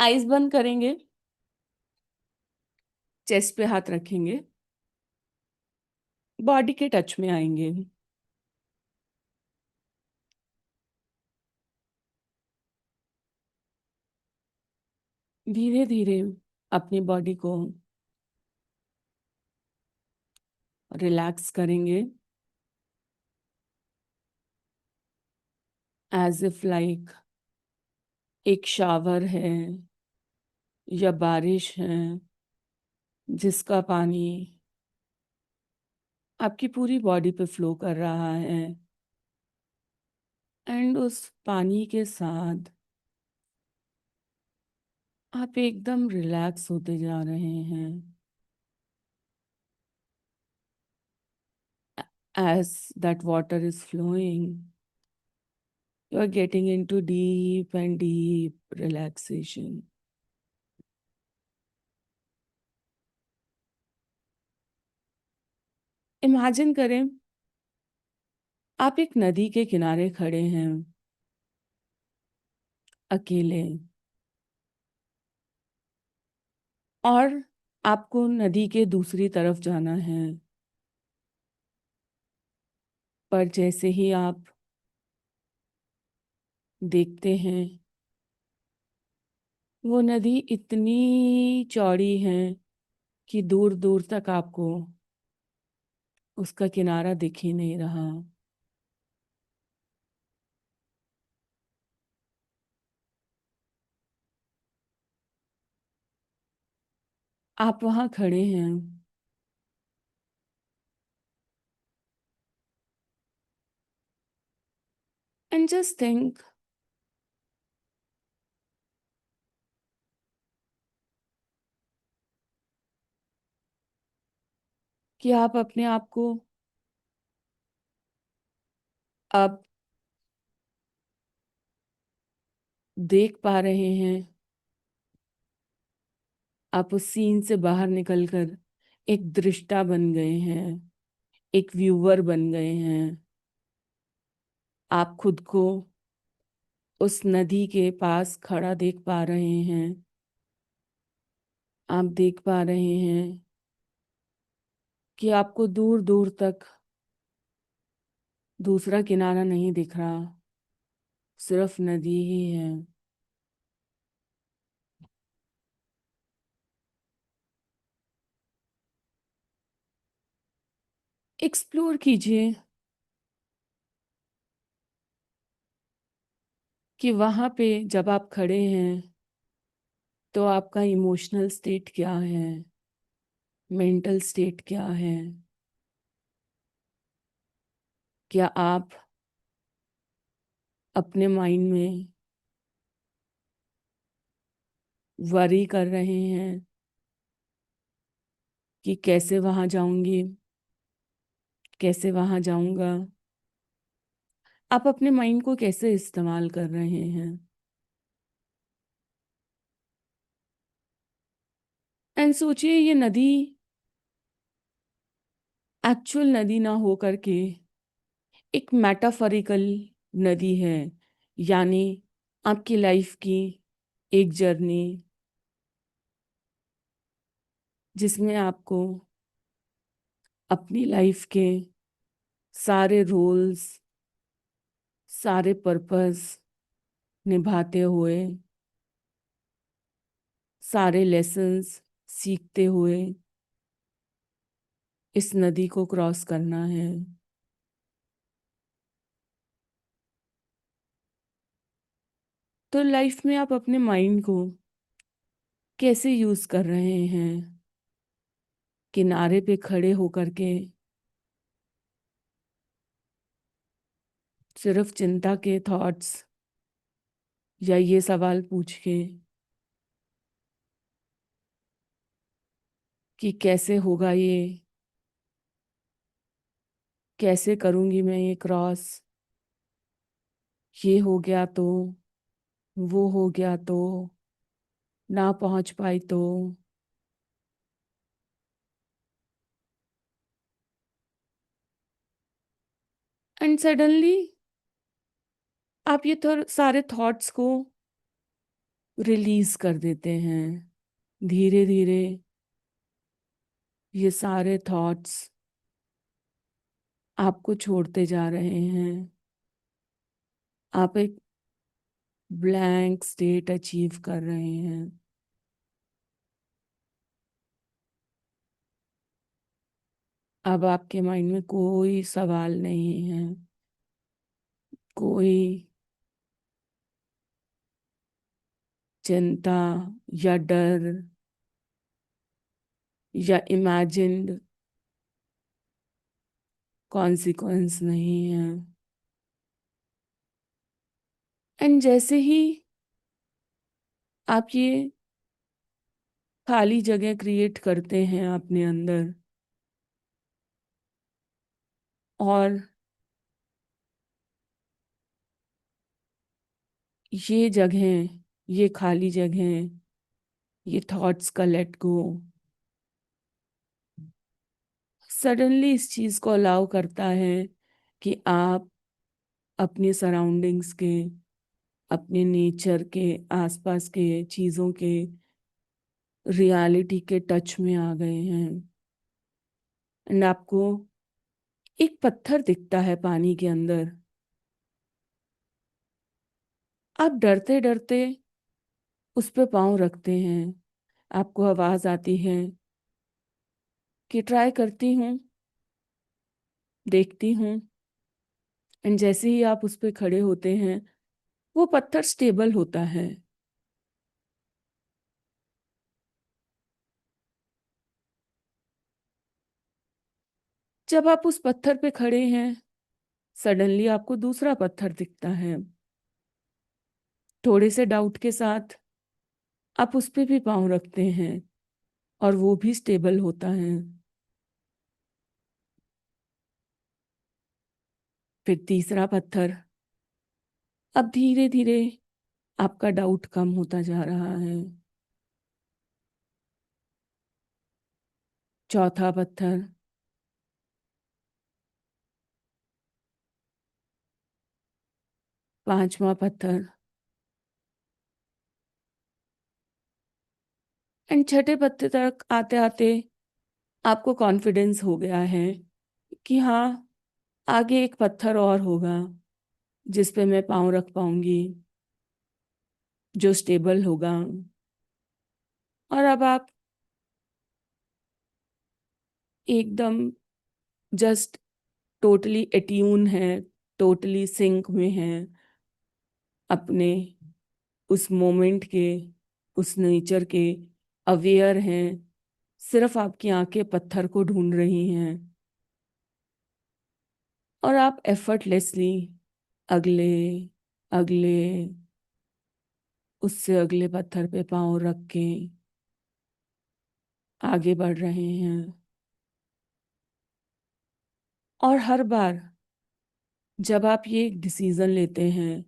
Eyes बंद करेंगे, chest पे हाथ रखेंगे, बॉडी के टच में आएंगे। धीरे धीरे अपनी बॉडी को रिलैक्स करेंगे, एज इफ लाइक एक शावर है या बारिश है जिसका पानी आपकी पूरी बॉडी पे फ्लो कर रहा है, एंड उस पानी के साथ आप एकदम रिलैक्स होते जा रहे हैं। As that water is flowing, you are getting into deep and deep relaxation. Imagine करें आप एक नदी के किनारे खड़े हैं, अकेले, और आपको नदी के दूसरी तरफ जाना है। पर जैसे ही आप देखते हैं वो नदी इतनी चौड़ी है कि दूर दूर तक आपको उसका किनारा दिख ही नहीं रहा। आप वहां खड़े हैं एंड जस्ट थिंक कि आप अपने आप को अब देख पा रहे हैं। आप उस सीन से बाहर निकलकर एक दृष्टा बन गए हैं, एक व्यूअर बन गए हैं। आप खुद को उस नदी के पास खड़ा देख पा रहे हैं। आप देख पा रहे हैं कि आपको दूर दूर तक दूसरा किनारा नहीं दिख रहा, सिर्फ नदी ही है। एक्सप्लोर कीजिए कि वहां पे जब आप खड़े हैं तो आपका इमोशनल स्टेट क्या है, मेंटल स्टेट क्या है। क्या आप अपने माइंड में वरी कर रहे हैं कि कैसे वहां जाऊंगी, कैसे वहां जाऊंगा। आप अपने माइंड को कैसे इस्तेमाल कर रहे हैं। एंड सोचिए ये नदी एक्चुअल नदी ना हो करके एक मेटाफोरिकल नदी है, यानी आपकी लाइफ की एक जर्नी जिसमें आपको अपनी लाइफ के सारे रोल्स, सारे पर्पस निभाते हुए, सारे लेसन्स सीखते हुए इस नदी को क्रॉस करना है। तो लाइफ में आप अपने माइंड को कैसे यूज कर रहे हैं। किनारे पे खड़े होकर के सिर्फ चिंता के थॉट्स या ये सवाल पूछ के कि कैसे होगा ये, कैसे करूंगी मैं ये क्रॉस, ये हो गया तो, वो हो गया तो, ना पहुंच पाई तो। एंड सडनली आप ये सारे थॉट्स को रिलीज कर देते हैं। धीरे धीरे ये सारे थॉट्स आपको छोड़ते जा रहे हैं। आप एक ब्लैंक स्टेट अचीव कर रहे हैं। अब आपके माइंड में कोई सवाल नहीं है, कोई चिंता या डर या इमेजिन्ड कॉन्सिक्वेंस नहीं है। एंड जैसे ही आप ये खाली जगह क्रिएट करते हैं अपने अंदर, और ये जगह, ये खाली जगह, ये थॉट्स का लेट गो सडनली इस चीज को अलाउ करता है कि आप अपने सराउंडिंग्स के, अपने नेचर के, आसपास के चीजों के रियलिटी के टच में आ गए हैं। एंड आपको एक पत्थर दिखता है पानी के अंदर। आप डरते डरते उस पे पाँव रखते हैं। आपको आवाज आती है कि ट्राई करती हूँ, देखती हूँ। एंड जैसे ही आप उस पे खड़े होते हैं, वो पत्थर स्टेबल होता है। जब आप उस पत्थर पे खड़े हैं, सडनली आपको दूसरा पत्थर दिखता है। थोड़े से डाउट के साथ आप उस पे भी पाँव रखते हैं और वो भी स्टेबल होता है। फिर तीसरा पत्थर। अब धीरे धीरे आपका डाउट कम होता जा रहा है। चौथा पत्थर। पांचवा पत्थर। एंड छठे पत्थर तक आते आते आपको कॉन्फिडेंस हो गया है कि हाँ, आगे एक पत्थर और होगा जिस पे मैं पाँव रख पाऊंगी, जो स्टेबल होगा। और अब आप एकदम जस्ट टोटली एट्यून है, टोटली सिंक में है अपने उस मोमेंट के, उस नेचर के, अवेयर हैं। सिर्फ आपकी आंखें पत्थर को ढूंढ रही हैं और आप एफर्टलेसली अगले अगले उससे अगले पत्थर पे पाँव रख के आगे बढ़ रहे हैं। और हर बार जब आप ये डिसीजन लेते हैं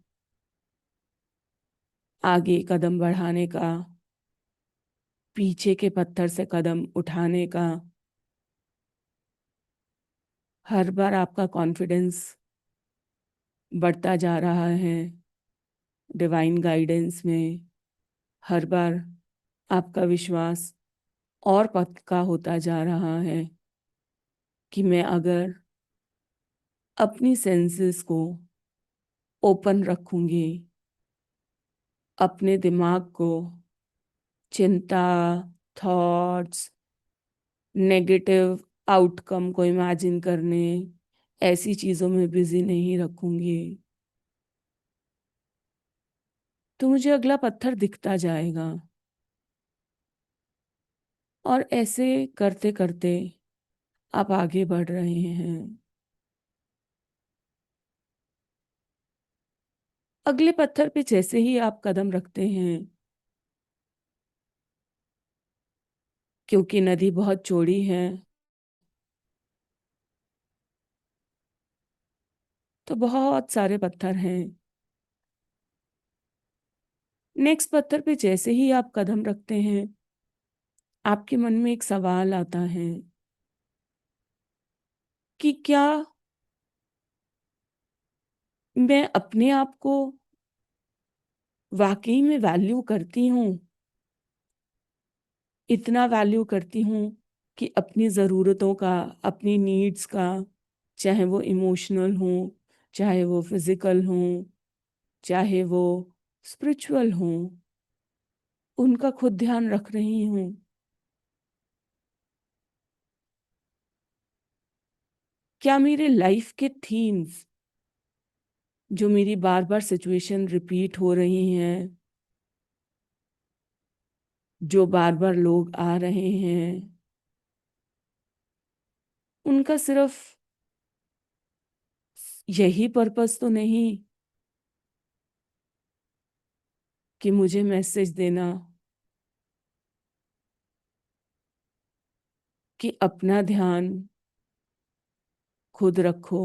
आगे कदम बढ़ाने का, पीछे के पत्थर से कदम उठाने का, हर बार आपका कॉन्फिडेंस बढ़ता जा रहा है डिवाइन गाइडेंस में। हर बार आपका विश्वास और पक्का होता जा रहा है कि मैं अगर अपनी सेंसेस को ओपन रखूंगी, अपने दिमाग को चिंता, थॉट्स, नेगेटिव आउटकम को इमेजिन करने, ऐसी चीज़ों में बिजी नहीं रखूंगी, तो मुझे अगला पत्थर दिखता जाएगा। और ऐसे करते करते आप आगे बढ़ रहे हैं। अगले पत्थर पे जैसे ही आप कदम रखते हैं, क्योंकि नदी बहुत चौड़ी है, तो बहुत सारे पत्थर हैं। नेक्स्ट पत्थर पे जैसे ही आप कदम रखते हैं, आपके मन में एक सवाल आता है कि क्या मैं अपने आप को वाकई में वैल्यू करती हूँ, इतना वैल्यू करती हूँ कि अपनी ज़रूरतों का, अपनी नीड्स का, चाहे वो इमोशनल हो, चाहे वो फिजिकल हो, चाहे वो स्पिरिचुअल हो, उनका खुद ध्यान रख रही हूँ। क्या मेरे लाइफ के थीम्स, जो मेरी बार बार सिचुएशन रिपीट हो रही हैं, जो बार बार लोग आ रहे हैं, उनका सिर्फ यही पर्पस तो नहीं कि मुझे मैसेज देना कि अपना ध्यान खुद रखो,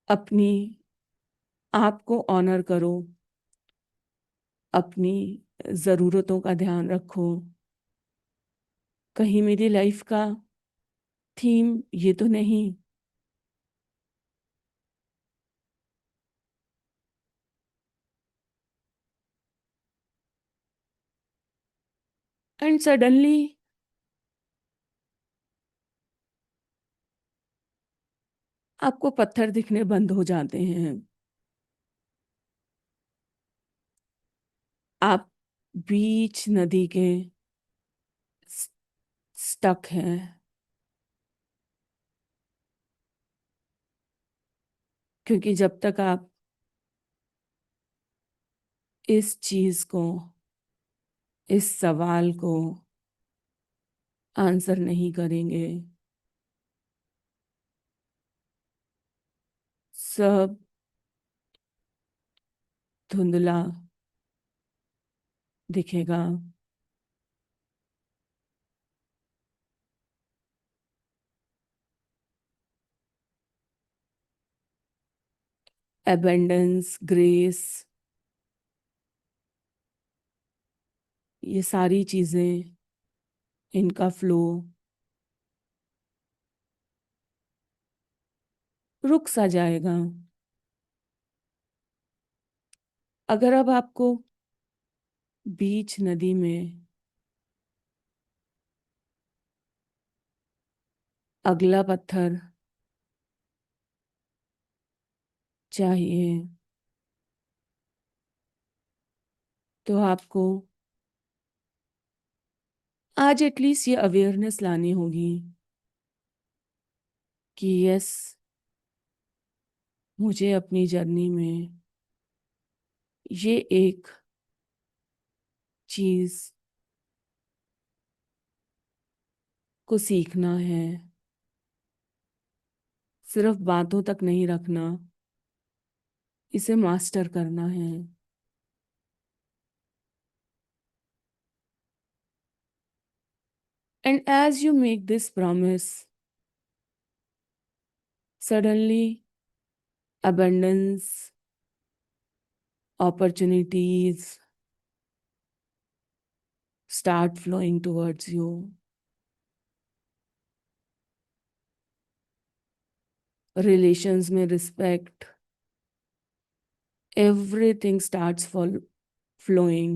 अपनी आप को ऑनर करो, अपनी ज़रूरतों का ध्यान रखो। कहीं मेरी लाइफ का थीम ये तो नहीं। एंड सडनली आपको पत्थर दिखने बंद हो जाते हैं। आप बीच नदी के स्टक हैं, क्योंकि जब तक आप इस चीज को, इस सवाल को आंसर नहीं करेंगे, सब धुंधला दिखेगा। एबेंडेंस, ग्रेस, ये सारी चीजें, इनका फ्लो रुक सा जाएगा। अगर अब आपको बीच नदी में अगला पत्थर चाहिए, तो आपको आज एटलीस्ट ये अवेयरनेस लानी होगी कि यस, मुझे अपनी जर्नी में ये एक चीज को सीखना है। सिर्फ बातों तक नहीं रखना, इसे मास्टर करना है। And as you make this promise, suddenly abundance, opportunities start flowing towards you. Relations में respect, everything starts flowing.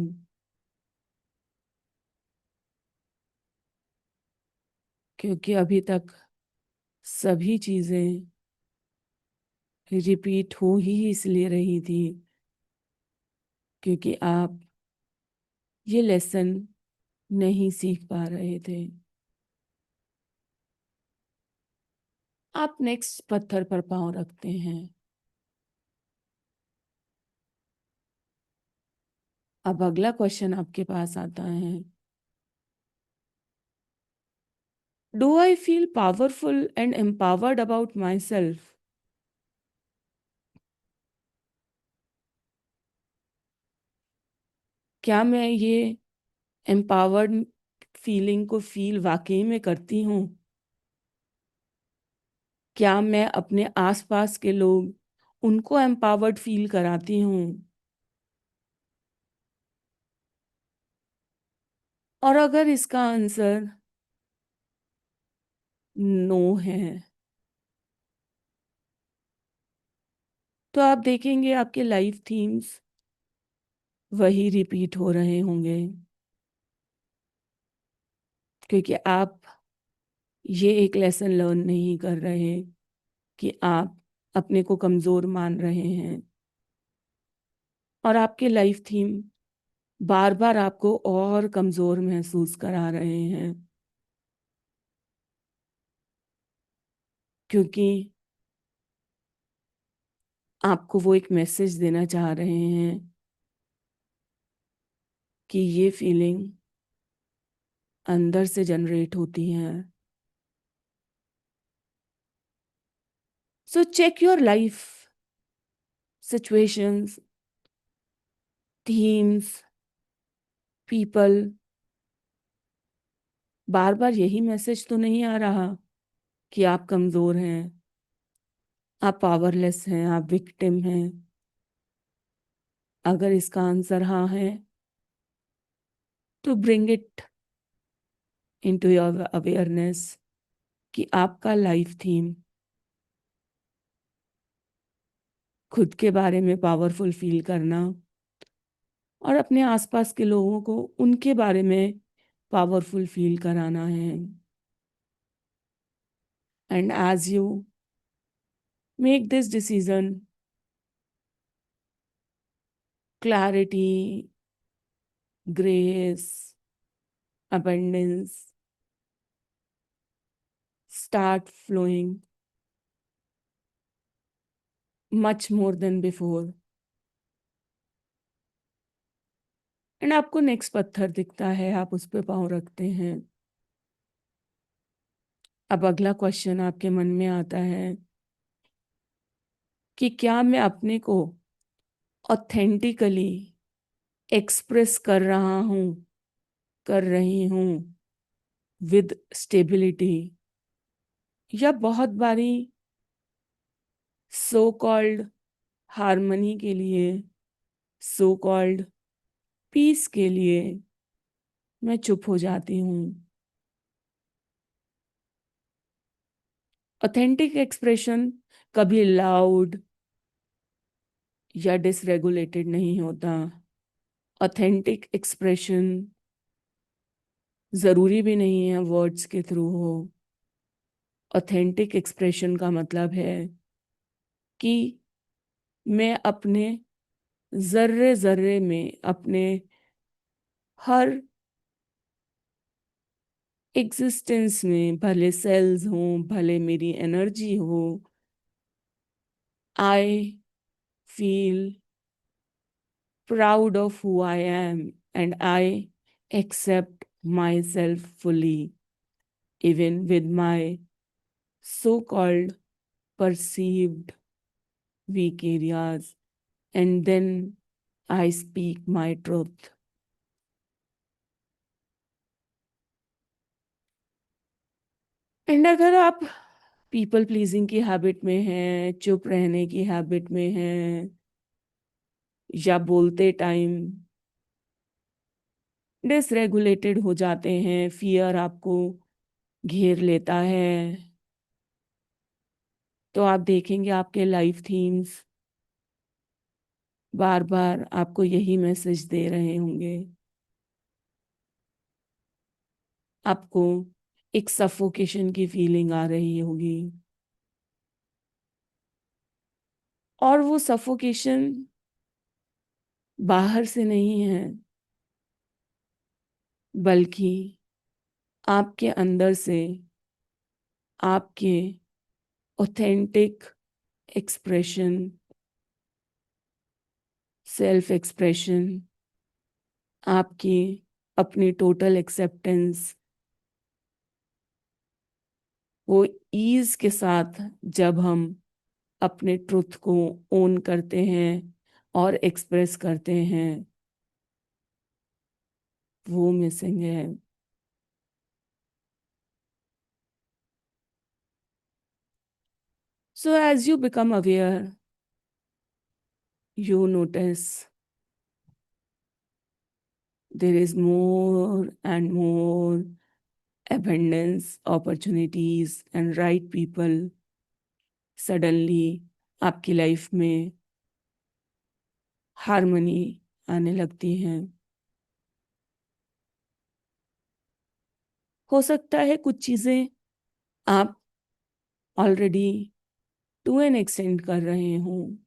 क्योंकि अभी तक सभी चीजें रिपीट हो ही इसलिए रही थी क्योंकि आप ये लेसन नहीं सीख पा रहे थे। आप नेक्स्ट पत्थर पर पांव रखते हैं। अब अगला क्वेश्चन आपके पास आता है, do I feel powerful and empowered about my self? क्या मैं ये एम्पावर्ड फीलिंग को फील वाकई में करती हूँ? क्या मैं अपने आसपास के लोग, उनको एम्पावर्ड फील कराती हूँ? और अगर इसका आंसर नो है, तो आप देखेंगे आपके लाइफ थीम्स वही रिपीट हो रहे होंगे, क्योंकि आप ये एक लेसन लर्न नहीं कर रहे कि आप अपने को कमज़ोर मान रहे हैं, और आपके लाइफ थीम बार बार आपको और कमज़ोर महसूस करा रहे हैं, क्योंकि आपको वो एक मैसेज देना चाह रहे हैं कि ये फीलिंग अंदर से जनरेट होती है। So check your life situations, themes, people. बार बार यही मैसेज तो नहीं आ रहा कि आप कमज़ोर हैं, आप पावरलेस हैं, आप विक्टिम हैं। अगर इसका आंसर हाँ है तो bring it into your awareness कि आपका लाइफ थीम खुद के बारे में पावरफुल फील करना और अपने आसपास के लोगों को उनके बारे में पावरफुल फील कराना है। And as you make this decision, clarity, grace, abundance start flowing much more than before। And आपको नेक्स्ट पत्थर दिखता है, आप उस पे पाँव रखते हैं। अब अगला क्वेश्चन आपके मन में आता है कि क्या मैं अपने को ऑथेंटिकली एक्सप्रेस कर रहा हूँ, कर रही हूँ विद स्टेबिलिटी, या बहुत बारी सो कॉल्ड हार्मनी के लिए, सो कॉल्ड पीस के लिए मैं चुप हो जाती हूँ। ऑथेंटिक एक्सप्रेशन कभी लाउड या डिसरेगुलेटेड नहीं होता। ऑथेंटिक एक्सप्रेशन ज़रूरी भी नहीं है वर्ड्स के थ्रू हो। ऑथेंटिक एक्सप्रेशन का मतलब है कि मैं अपने जर्रे जर्रे में, अपने हर एग्जिस्टेंस में, भले सेल्स हों, भले मेरी एनर्जी हो, I feel proud of who I am and I accept myself fully, even with my so called perceived weak areas, and then I speak my truth। And अगर आप people pleasing की habit में हैं, चुप रहने की habit में हैं, या बोलते टाइम डिसरेगुलेटेड हो जाते हैं, फियर आपको घेर लेता है, तो आप देखेंगे आपके लाइफ थीम्स बार बार आपको यही मैसेज दे रहे होंगे। आपको एक सफोकेशन की फीलिंग आ रही होगी, और वो सफोकेशन बाहर से नहीं है, बल्कि आपके अंदर से आपके ऑथेंटिक एक्सप्रेशन, सेल्फ एक्सप्रेशन, आपकी अपनी टोटल एक्सेप्टेंस, वो ईज के साथ जब हम अपने ट्रुथ को ओन करते हैं और एक्सप्रेस करते हैं, वो मिसिंग है। So as you become aware, you notice there is more and more abundance, opportunities and right people suddenly आपकी लाइफ में हार्मनी आने लगती है। हो सकता है कुछ चीजें आप ऑलरेडी टू एन एक्सटेंड कर रहे हो,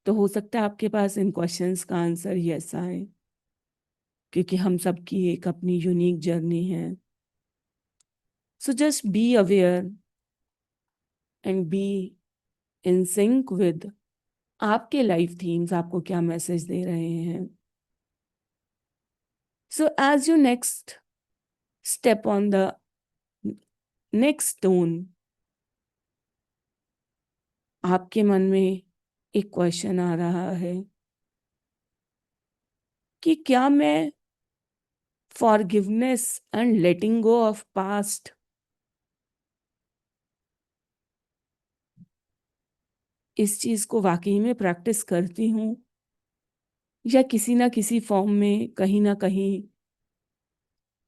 तो हो सकता है आपके पास इन क्वेश्चंस का आंसर यस आए, क्योंकि हम सबकी एक अपनी यूनिक जर्नी है। So just be aware and be in sync with आपके लाइफ थीम्स आपको क्या मैसेज दे रहे हैं। So as you next step on the next stone, आपके मन में एक क्वेश्चन आ रहा है कि क्या मैं forgiveness and letting go of past, इस चीज को वाकई में प्रैक्टिस करती हूँ, या किसी ना किसी फॉर्म में कहीं ना कहीं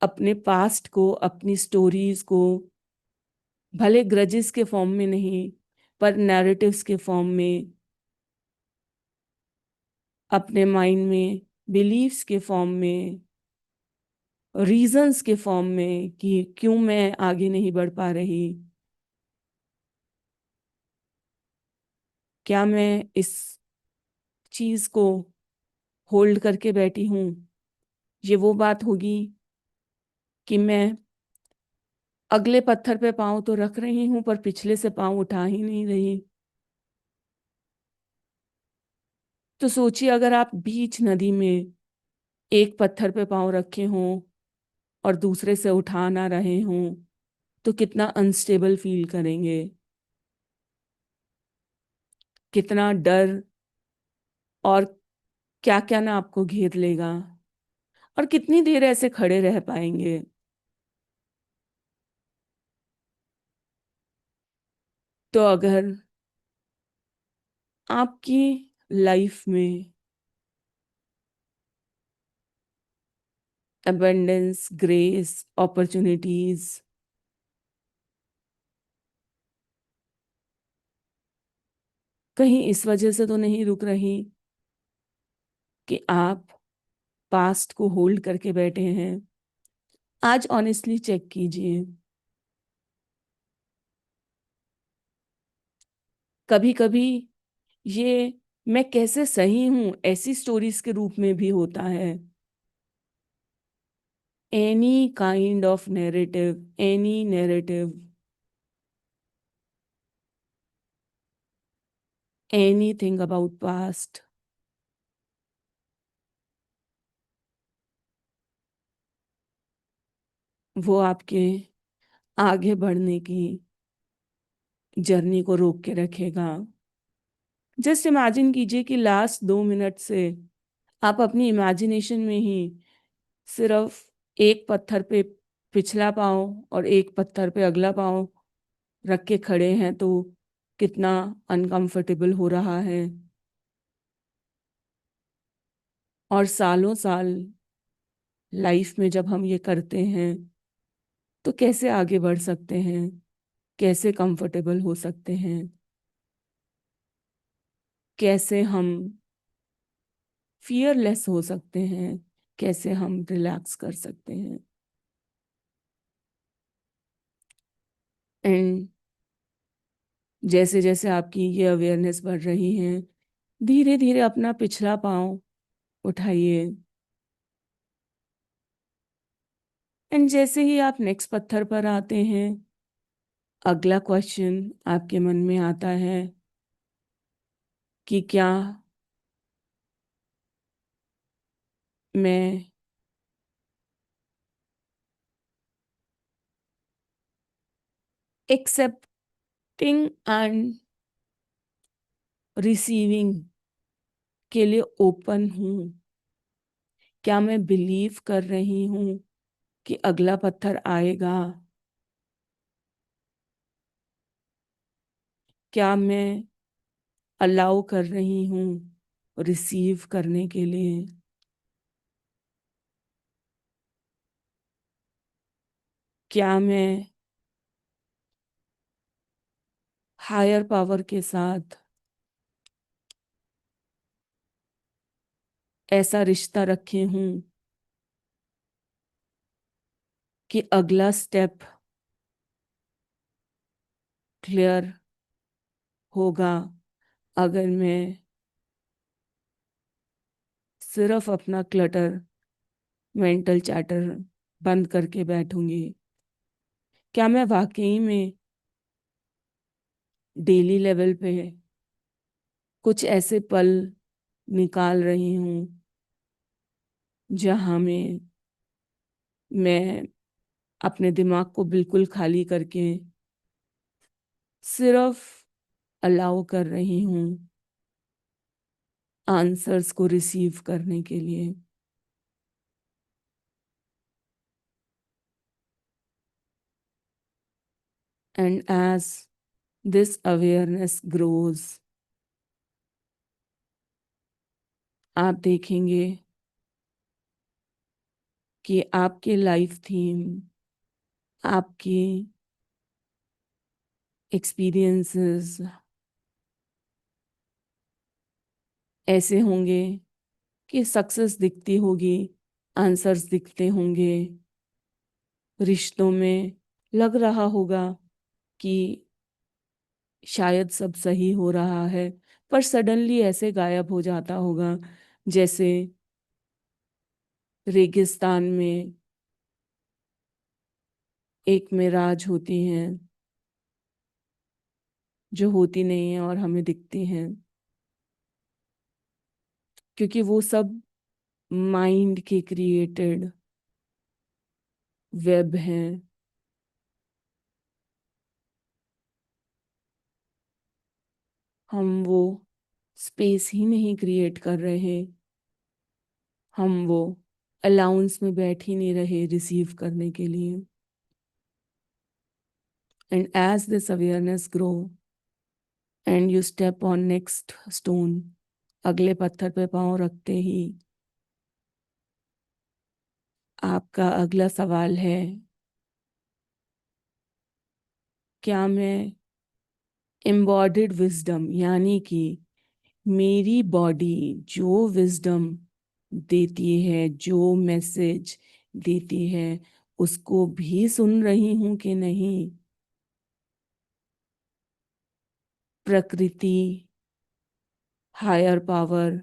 अपने पास्ट को, अपनी स्टोरीज को, भले ग्रजेस के फॉर्म में नहीं पर नैरेटिव्स के फॉर्म में, अपने माइंड में बिलीव्स के फॉर्म में, रीजंस के फॉर्म में कि क्यों मैं आगे नहीं बढ़ पा रही, क्या मैं इस चीज को होल्ड करके बैठी हूँ। ये वो बात होगी कि मैं अगले पत्थर पे पाँव तो रख रही हूँ पर पिछले से पाँव उठा ही नहीं रही। तो सोचिए अगर आप बीच नदी में एक पत्थर पे पाँव रखे हों और दूसरे से उठा ना रहे हों, तो कितना अनस्टेबल फील करेंगे, कितना डर और क्या क्या ना आपको घेर लेगा, और कितनी देर ऐसे खड़े रह पाएंगे। तो अगर आपकी लाइफ में अबंडेंस, ग्रेस, अपॉर्चुनिटीज कहीं इस वजह से तो नहीं रुक रही कि आप पास्ट को होल्ड करके बैठे हैं, आज ऑनेस्टली चेक कीजिए। कभी कभी ये मैं कैसे सही हूं ऐसी स्टोरीज के रूप में भी होता है। Any kind of narrative, any narrative, anything about past, वो आपके आगे बढ़ने की जर्नी को रोक के रखेगा। जस्ट इमेजिन कीजिए कि लास्ट 2 मिनट से आप अपनी इमेजिनेशन में ही सिर्फ एक पत्थर पे पिछला पाँव और एक पत्थर पे अगला पाँव रख के खड़े हैं, तो कितना अनकंफर्टेबल हो रहा है। और सालों साल लाइफ में जब हम ये करते हैं तो कैसे आगे बढ़ सकते हैं, कैसे कंफर्टेबल हो सकते हैं, कैसे हम फियरलेस हो सकते हैं, कैसे हम रिलैक्स कर सकते हैं। एंड जैसे जैसे आपकी ये अवेयरनेस बढ़ रही है, धीरे धीरे अपना पिछला पाँव उठाइए। एंड जैसे ही आप नेक्स्ट पत्थर पर आते हैं, अगला क्वेश्चन आपके मन में आता है कि क्या मैं एक्सेप्टिंग एंड रिसीविंग के लिए ओपन हूँ, क्या मैं बिलीव कर रही हूँ कि अगला पत्थर आएगा, क्या मैं अलाउ कर रही हूँ रिसीव करने के लिए, क्या मैं हायर पावर के साथ ऐसा रिश्ता रखे हूं कि अगला स्टेप क्लियर होगा अगर मैं सिर्फ अपना क्लटर, मेंटल चैटर बंद करके बैठूंगी। क्या मैं वाकई में डेली लेवल पे कुछ ऐसे पल निकाल रही हूँ जहाँ में मैं अपने दिमाग को बिल्कुल खाली करके सिर्फ अलाउ कर रही हूँ आंसर्स को रिसीव करने के लिए। And as this awareness grows, आप देखेंगे कि आपके लाइफ थीम, आपकी एक्सपीरियंसेस ऐसे होंगे कि सक्सेस दिखती होगी, आंसर्स दिखते होंगे, रिश्तों में लग रहा होगा कि शायद सब सही हो रहा है, पर सडनली ऐसे गायब हो जाता होगा जैसे रेगिस्तान में एक मिराज होती हैं जो होती नहीं है और हमें दिखती हैं, क्योंकि वो सब माइंड के क्रिएटेड वेब हैं। हम वो स्पेस ही नहीं क्रिएट कर रहे, हम वो अलाउंस में बैठ ही नहीं रहे रिसीव करने के लिए। And as this awareness grow and you step on next stone, अगले पत्थर पे पांव रखते ही आपका अगला सवाल है, क्या मैं एम्बॉडीड विजडम, यानी कि मेरी बॉडी जो विजडम देती है, जो मैसेज देती है, उसको भी सुन रही हूं कि नहीं? प्रकृति, हायर पावर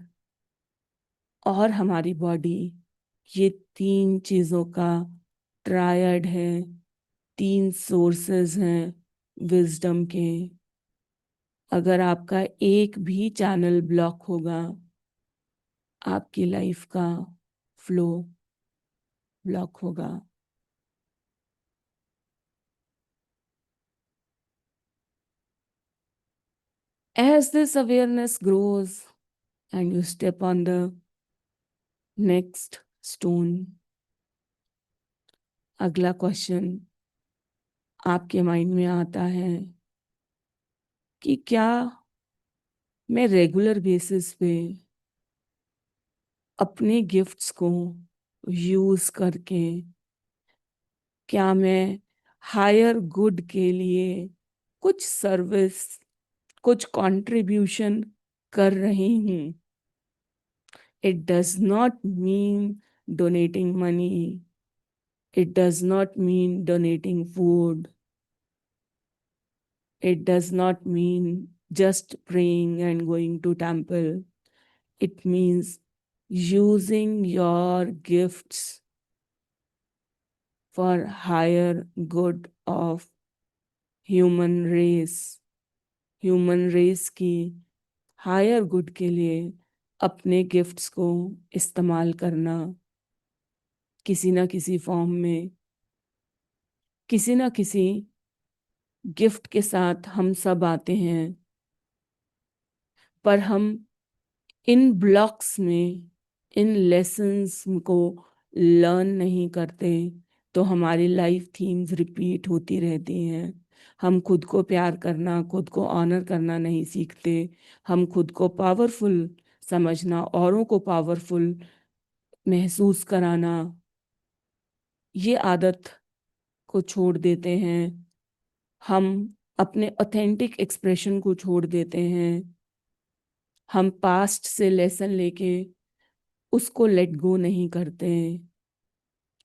और हमारी बॉडी, ये तीन चीजों का ट्रायड है, तीन सोर्सेस हैं विजडम के। अगर आपका एक भी चैनल ब्लॉक होगा, आपकी लाइफ का फ्लो ब्लॉक होगा। As this awareness grows and you step on the next stone, अगला क्वेश्चन आपके माइंड में आता है कि क्या मैं रेगुलर बेसिस पे अपने गिफ्ट्स को यूज करके, क्या मैं हायर गुड के लिए कुछ सर्विस, कुछ कंट्रीब्यूशन कर रही हूँ? It does not mean donating money, it does not mean donating food, it does not mean just praying and going to temple. It means using your gifts for higher good of human race, human race की higher good के लिए अपने gifts को इस्तेमाल करना। किसी ना किसी फॉर्म में, किसी ना किसी गिफ्ट के साथ हम सब आते हैं, पर हम इन ब्लॉक्स में इन लेसन्स को लर्न नहीं करते, तो हमारी लाइफ थीम्स रिपीट होती रहती हैं। हम खुद को प्यार करना, खुद को ऑनर करना नहीं सीखते। हम खुद को पावरफुल समझना, औरों को पावरफुल महसूस कराना, ये आदत को छोड़ देते हैं। हम अपने ऑथेंटिक एक्सप्रेशन को छोड़ देते हैं। हम पास्ट से लेसन लेके उसको लेट गो नहीं करते।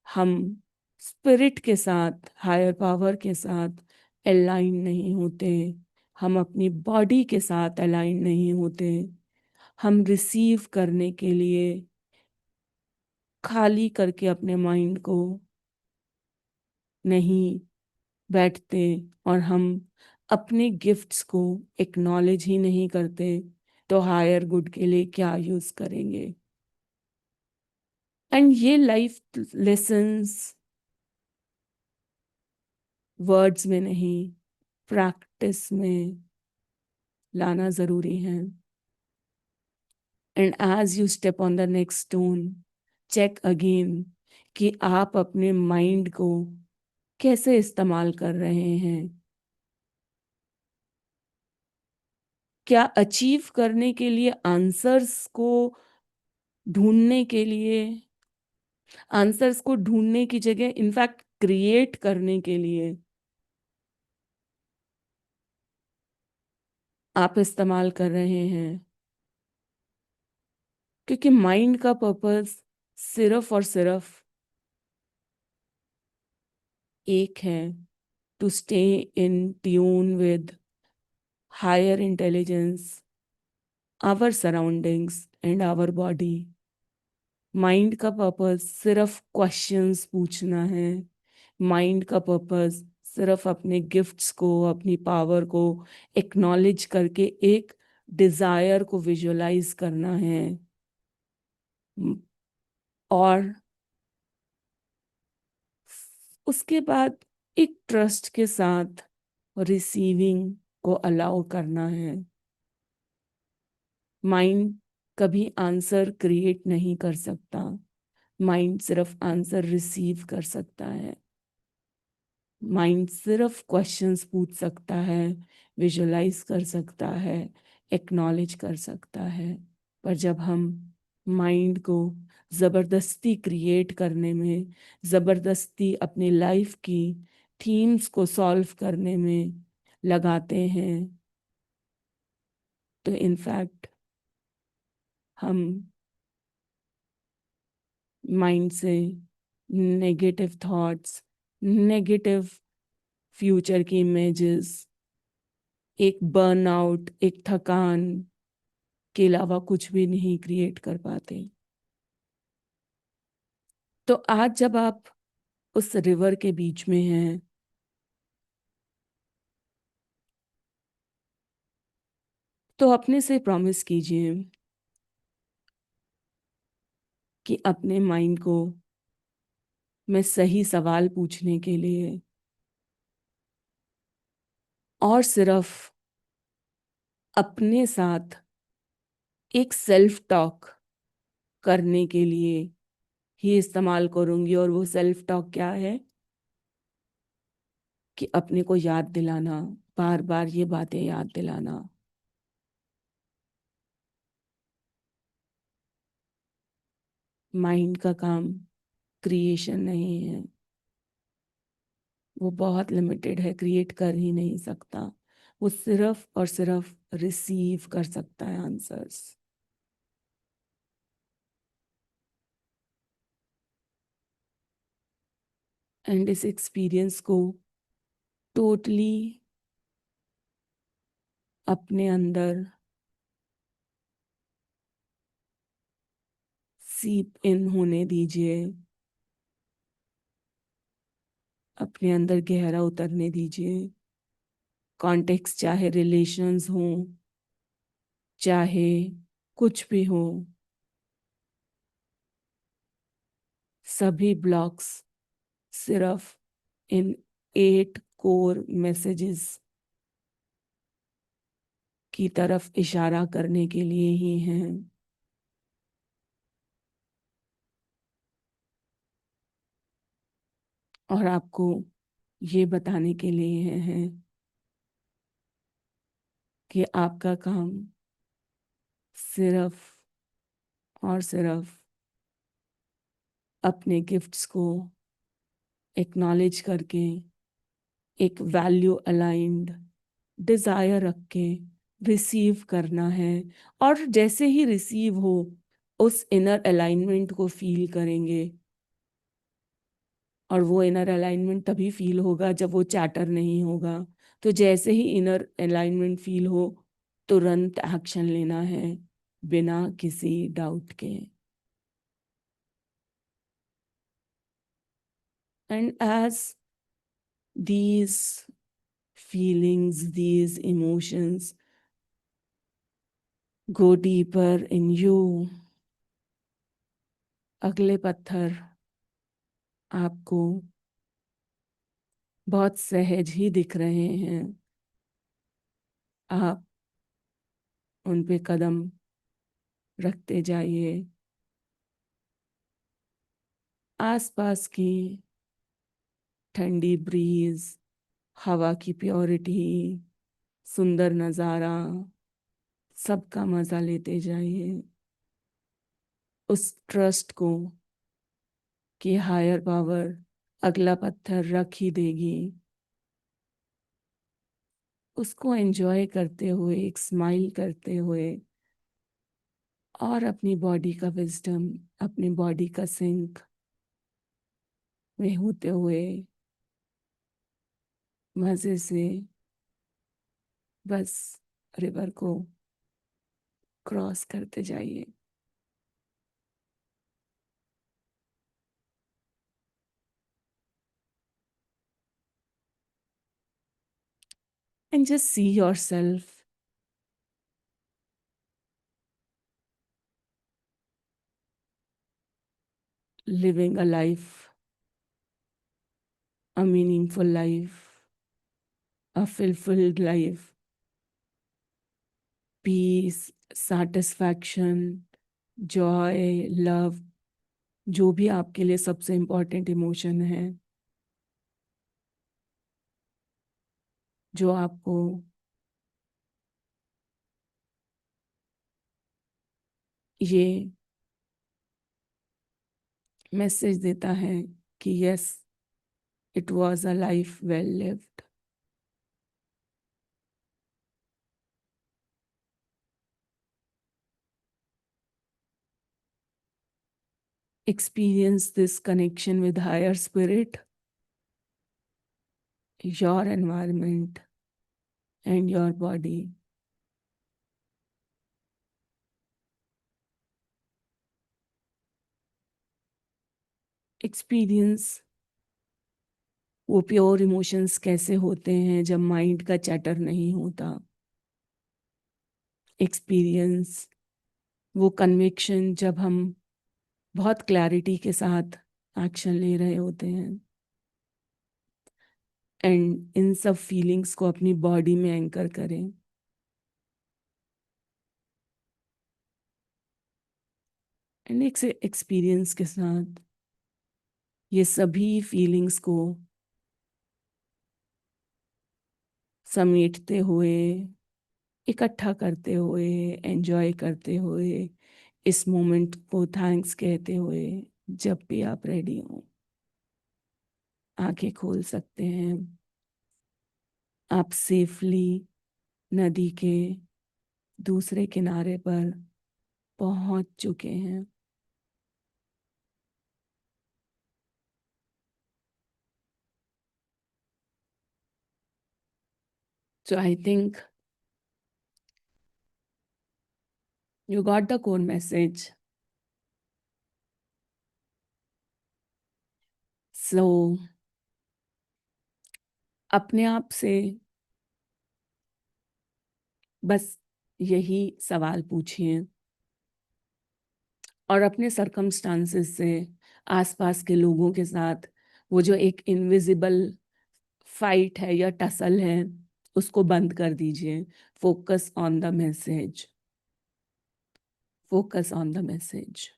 हम स्पिरिट के साथ, हायर पावर के साथ अलाइन नहीं होते। हम अपनी बॉडी के साथ अलाइन नहीं होते। हम रिसीव करने के लिए खाली करके अपने माइंड को नहीं बैठते, और हम अपने गिफ्ट्स को एक्नॉलेज ही नहीं करते, तो हायर गुड के लिए क्या यूज करेंगे। एंड ये लाइफ लेसन्स वर्ड्स में नहीं, प्रैक्टिस में लाना जरूरी है। And as you step on the next stone, check again कि आप अपने माइंड को कैसे इस्तेमाल कर रहे हैं। क्या अचीव करने के लिए, आंसर्स को ढूंढने के लिए, आंसर्स को ढूंढने की जगह इनफैक्ट क्रिएट करने के लिए आप इस्तेमाल कर रहे हैं? क्योंकि माइंड का पर्पस सिर्फ और सिर्फ एक है, to stay in tune with higher intelligence, our surroundings and our body. Mind का पर्पस सिर्फ क्वेश्चंस पूछना है। माइंड का पर्पस सिर्फ अपने गिफ्ट्स को, अपनी पावर को एक्नॉलेज करके एक डिजायर को विजुअलाइज करना है। और उसके बाद एक ट्रस्ट के साथ रिसीविंग को अलाउ करना है। माइंड कभी आंसर क्रिएट नहीं कर सकता। माइंड सिर्फ आंसर रिसीव कर सकता है। माइंड सिर्फ क्वेश्चंस पूछ सकता है, विजुलाइज कर सकता है, एक्नॉलेज कर सकता है। पर जब हम माइंड को ज़बरदस्ती क्रिएट करने में, ज़बरदस्ती अपनी लाइफ की थीम्स को सॉल्व करने में लगाते हैं, तो इनफैक्ट हम माइंड से नेगेटिव थॉट्स, नेगेटिव फ्यूचर की इमेजेस, एक बर्नआउट, एक थकान के अलावा कुछ भी नहीं क्रिएट कर पाते। तो आज जब आप उस रिवर के बीच में हैं, तो अपने से प्रॉमिस कीजिए कि अपने माइंड को मैं सही सवाल पूछने के लिए और सिर्फ अपने साथ एक सेल्फ टॉक करने के लिए ही इस्तेमाल करूंगी। और वो सेल्फ टॉक क्या है? कि अपने को याद दिलाना, बार बार ये बातें याद दिलाना। माइंड का काम क्रिएशन नहीं है, वो बहुत लिमिटेड है, क्रिएट कर ही नहीं सकता। वो सिर्फ और सिर्फ रिसीव कर सकता है आंसर्स। एंड इस एक्सपीरियंस को टोटली अपने अंदर सीप इन होने दीजिए, अपने अंदर गहरा उतरने दीजिए। कॉन्टेक्स्ट चाहे रिलेशंस हो, चाहे कुछ भी हो, सभी ब्लॉक्स सिर्फ इन 8 कोर मैसेजेस की तरफ इशारा करने के लिए ही हैं। और आपको ये बताने के लिए हैं कि आपका काम सिर्फ और सिर्फ अपने गिफ्ट्स को एक्नॉलेज करके एक वैल्यू अलाइंड डिजायर रख के रिसीव करना है। और जैसे ही रिसीव हो, उस इनर अलाइनमेंट को फील करेंगे। और वो इनर अलाइनमेंट तभी फील होगा जब वो चैटर नहीं होगा। तो जैसे ही इनर अलाइनमेंट फील हो, तुरंत एक्शन लेना है, बिना किसी डाउट के। And as these feelings, these emotions go deeper in you, अगले पत्थर आपको बहुत सहज ही दिख रहे हैं। आप उन पे कदम रखते जाइए। आसपास की ठंडी ब्रीज, हवा की प्योरिटी, सुंदर नज़ारा, सबका मजा लेते जाइए। उस ट्रस्ट को कि हायर पावर अगला पत्थर रख ही देगी, उसको एंजॉय करते हुए, एक स्माइल करते हुए, और अपनी बॉडी का विजडम, अपनी बॉडी का सिंक में होते हुए मजे से बस रिवर को क्रॉस करते जाइए। And just see yourself living a life, a meaningful life, a fulfilled life, peace, satisfaction, joy, love, जो भी आपके लिए सबसे इम्पोर्टेंट इमोशन है, जो आपको ये मैसेज देता है कि yes, it was a life well lived. Experience this connection with higher spirit, your environment, and your body. Experience वो प्योर इमोशंस कैसे होते हैं जब माइंड का चैटर नहीं होता। एक्सपीरियंस वो कन्विक्शन जब हम बहुत क्लैरिटी के साथ एक्शन ले रहे होते हैं। एंड इन सब फीलिंग्स को अपनी बॉडी में एंकर करें। एंड एक एक्सपीरियंस के साथ ये सभी फीलिंग्स को समेटते हुए, इकट्ठा करते हुए, एंजॉय करते हुए, इस मोमेंट को थैंक्स कहते हुए, जब भी आप रेडी हो आंखें खोल सकते हैं। आप सेफली नदी के दूसरे किनारे पर पहुंच चुके हैं। So I think you got the core message. So अपने आप से बस यही सवाल पूछिए, और अपने सरकमस्टांसेस से, आसपास के लोगों के साथ वो जो एक इनविजिबल फाइट है या टसल है, उसको बंद कर दीजिए। Focus on the message, focus on the message.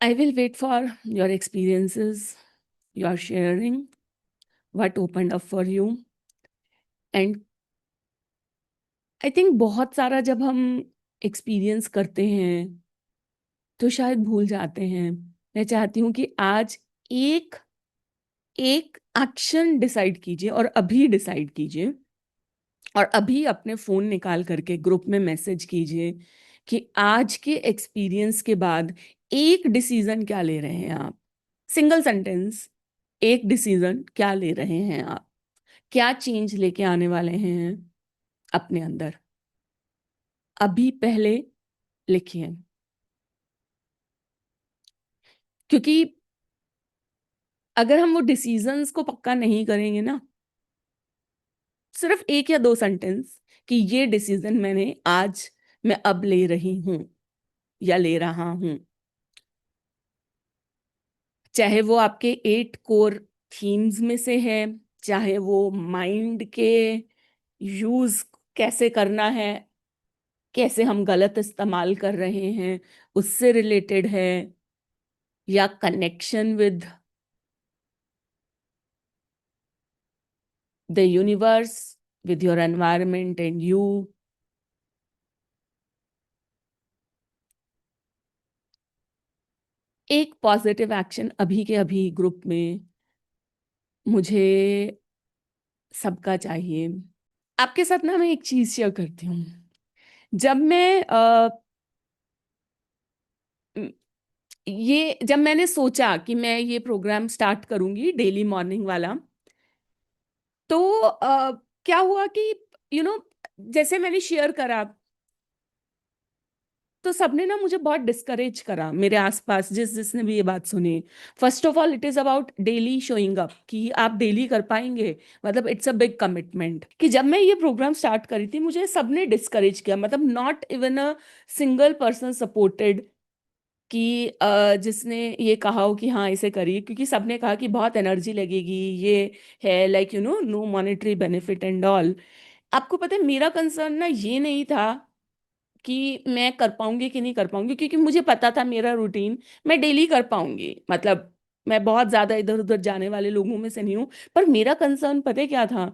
I will wait for your experiences, your sharing, what opened up for you. And I think बहुत सारा जब हम एक्सपीरियंस करते हैं तो शायद भूल जाते हैं। मैं चाहती हूँ कि आज एक एक एक्शन डिसाइड कीजिए और अभी डिसाइड कीजिए, और अभी अपने फोन निकाल करके ग्रुप में मैसेज कीजिए कि आज के एक्सपीरियंस के बाद एक डिसीजन क्या ले रहे हैं आप। सिंगल सेंटेंस, एक डिसीजन क्या ले रहे हैं आप, क्या चेंज लेके आने वाले हैं अपने अंदर। अभी पहले लिखिए, क्योंकि अगर हम वो डिसीजंस को पक्का नहीं करेंगे ना, सिर्फ एक या दो सेंटेंस कि ये डिसीजन मैंने आज, मैं अब ले रही हूं या ले रहा हूं, चाहे वो आपके 8 कोर थीम्स में से है, चाहे वो माइंड के यूज कैसे करना है, कैसे हम गलत इस्तेमाल कर रहे हैं उससे रिलेटेड है, या connection with the universe, with your environment and you. एक पॉजिटिव एक्शन अभी के अभी ग्रुप में मुझे सबका चाहिए। आपके साथ ना मैं एक चीज शेयर करती हूँ। जब मैं जब मैंने सोचा कि मैं ये प्रोग्राम स्टार्ट करूंगी डेली मॉर्निंग वाला, तो क्या हुआ कि यू you नो जैसे मैंने शेयर करा, तो सबने ना मुझे बहुत डिस्करेज करा, मेरे आसपास जिसने भी ये बात सुनी। First of all, it is about daily showing up, कि आप डेली कर पाएंगे, मतलब इट्स अ बिग कमिटमेंट। कि जब मैं ये प्रोग्राम स्टार्ट करी थी मुझे सबने डिस्करेज किया, मतलब not even a single person supported कि जिसने ये कहा हो कि हाँ इसे करिए, क्योंकि सबने कहा कि बहुत एनर्जी लगेगी, ये है like no monetary benefit and all. आपको पता है मेरा कंसर्न ना ये नहीं था कि मैं कर पाऊंगी कि नहीं कर पाऊंगी, क्योंकि मुझे पता था मेरा रूटीन मैं डेली कर पाऊंगी, मतलब मैं बहुत ज्यादा इधर उधर जाने वाले लोगों में से नहीं हूँ। पर मेरा कंसर्न पता है क्या था,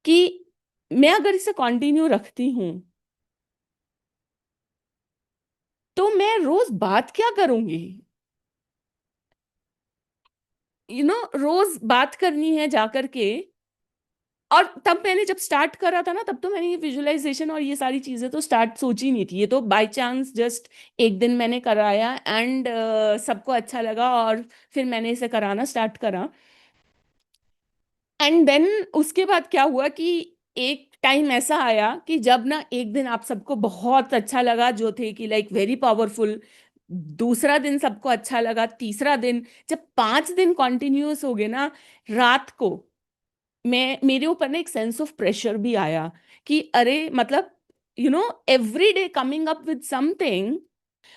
कि मैं अगर इसे कंटिन्यू रखती हूँ तो मैं रोज बात क्या करूंगी। रोज बात करनी है जाकर के। और तब मैंने जब स्टार्ट करा था ना, तब तो मैंने ये विजुअलाइजेशन और ये सारी चीजें तो स्टार्ट सोची नहीं थी, ये तो बाय चांस जस्ट एक दिन मैंने कराया एंड सबको अच्छा लगा, और फिर मैंने इसे कराना स्टार्ट करा। एंड देन उसके बाद क्या हुआ कि एक टाइम ऐसा आया कि जब ना एक दिन आप सबको बहुत अच्छा लगा, जो थे कि लाइक वेरी पावरफुल, दूसरा दिन सबको अच्छा लगा, तीसरा दिन, जब 5 दिन कॉन्टिन्यूअस हो गए ना, रात को मैं मेरे ऊपर ना एक सेंस ऑफ प्रेशर भी आया कि अरे मतलब every day coming up with something.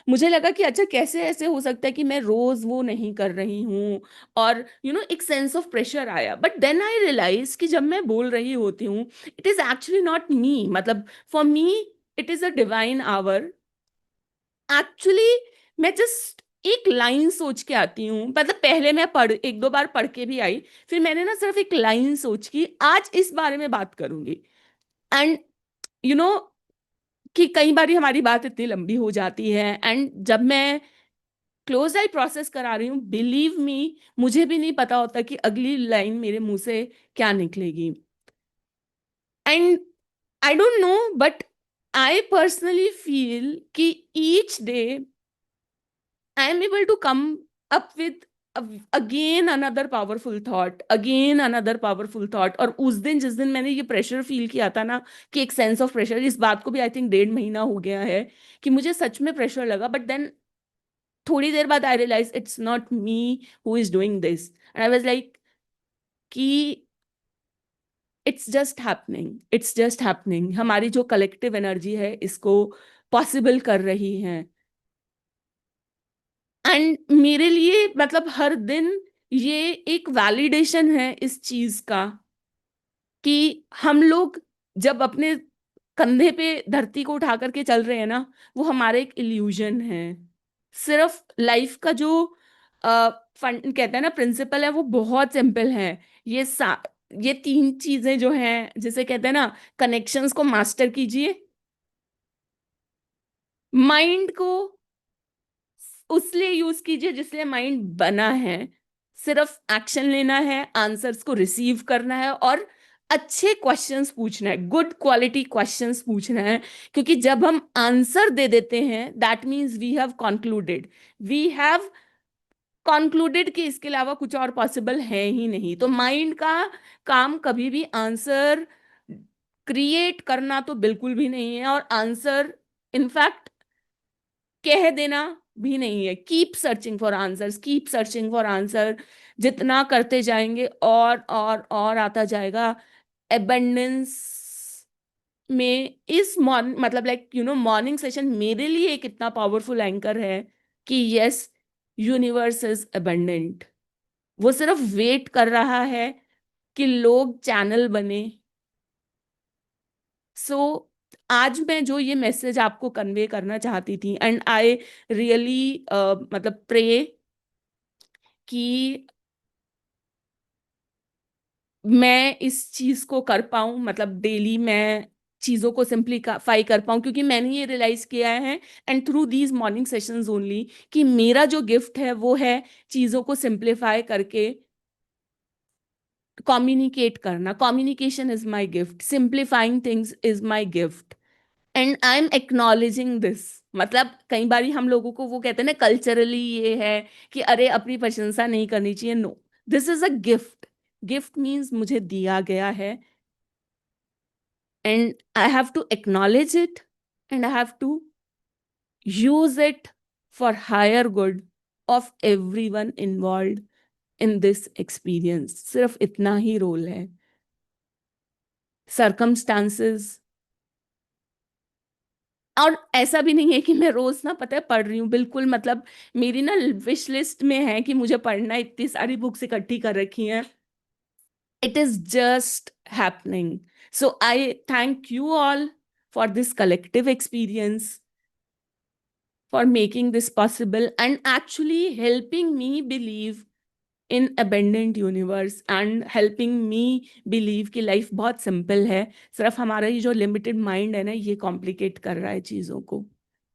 मुझे लगा कि अच्छा कैसे ऐसे हो सकता है कि मैं रोज वो नहीं कर रही हूँ, और एक सेंस ऑफ प्रेशर आया। बट देन आई रियलाइज कि जब मैं बोल रही होती हूँ, it is actually not me, मतलब for me it is a divine hour. Actually मैं जस्ट एक लाइन सोच के आती हूँ, मतलब पहले मैं पढ़ एक दो बार पढ़ के भी आई, फिर मैंने ना सिर्फ एक लाइन सोच की आज इस बारे में बात करूंगी। एंड यू नो कि कई बार हमारी बात इतनी लंबी हो जाती है, एंड जब मैं क्लोज आई प्रोसेस करा रही हूँ, बिलीव मी, मुझे भी नहीं पता होता कि अगली लाइन मेरे मुंह से क्या निकलेगी। And I don't know, but I personally feel कि each day I am able to come up with again another powerful thought, again another powerful thought। और उस दिन जिस दिन मैंने ये प्रेशर फील किया था ना, कि एक सेंस ऑफ प्रेशर, इस बात को भी आई थिंक 1.5 महीना हो गया है कि मुझे सच में प्रेशर लगा। बट देन थोड़ी देर बाद I realise it's not me who is doing this, and I was like कि इट्स जस्ट हैपनिंग, हमारी जो कलेक्टिव एनर्जी है इसको पॉसिबल कर रही है। एंड मेरे लिए मतलब हर दिन ये एक वैलिडेशन है इस चीज का कि हम लोग जब अपने कंधे पे धरती को उठा करके चल रहे हैं ना, वो हमारा एक इल्यूजन है। सिर्फ लाइफ का जो फंड कहते हैं ना, प्रिंसिपल है, वो बहुत सिंपल है। ये ये 3 चीजें जो हैं, जिसे कहते हैं ना, कनेक्शंस को मास्टर कीजिए, माइंड को उसलिए यूज कीजिए जिसलिए माइंड बना है, सिर्फ एक्शन लेना है, आंसर्स को रिसीव करना है और अच्छे क्वेश्चंस पूछना है, गुड क्वालिटी क्वेश्चंस पूछना है। क्योंकि जब हम आंसर दे देते हैं, that means we have concluded कि इसके अलावा कुछ और पॉसिबल है ही नहीं। तो माइंड का काम कभी भी आंसर क्रिएट करना तो बिल्कुल भी नहीं है, और आंसर इनफैक्ट कह देना भी नहीं है। Keep searching for answers, keep searching for answer. जितना करते जाएंगे और आता जाएगा। एबंडेंस में इस मॉर्निंग, मतलब लाइक मॉर्निंग सेशन मेरे लिए एक इतना पावरफुल एंकर है कि यस, यूनिवर्स इज अबंडेंट। वो सिर्फ वेट कर रहा है कि लोग चैनल बने। सो आज मैं जो ये मैसेज आपको कन्वे करना चाहती थी, एंड आई रियली मतलब प्रे कि मैं इस चीज को कर पाऊं, मतलब डेली मैं चीजों को सिंप्लीफाई कर पाऊं। क्योंकि मैंने ये रियलाइज किया है, and through these morning sessions only, कि मेरा जो गिफ्ट है वो है चीजों को सिंप्लीफाई करके कम्युनिकेट करना। Communication is my gift, simplifying things is my gift, and I am acknowledging this. मतलब कई बार हम लोगों को वो कहते हैं ना, कल्चरली ये है कि अरे अपनी प्रशंसा नहीं करनी चाहिए। No, this is a gift. Gift means मुझे दिया गया है, and I have to acknowledge it, and I have to use it for higher good of everyone involved in this experience। सिर्फ इतना ही रोल है। circumstances, और ऐसा भी नहीं है कि मैं रोज ना पता है पढ़ रही हूँ, बिल्कुल। मतलब मेरी ना विश लिस्ट में है कि मुझे पढ़ना है, इतनी सारी बुक्स इकट्ठी कर रखी हैं। It is just happening. So I thank you all for this collective experience, for making this possible and actually helping me believe in abundant universe, and helping me believe कि लाइफ बहुत simple है। सिर्फ हमारा ये जो limited mind है ना, ये कॉम्प्लिकेट कर रहा है चीजों को।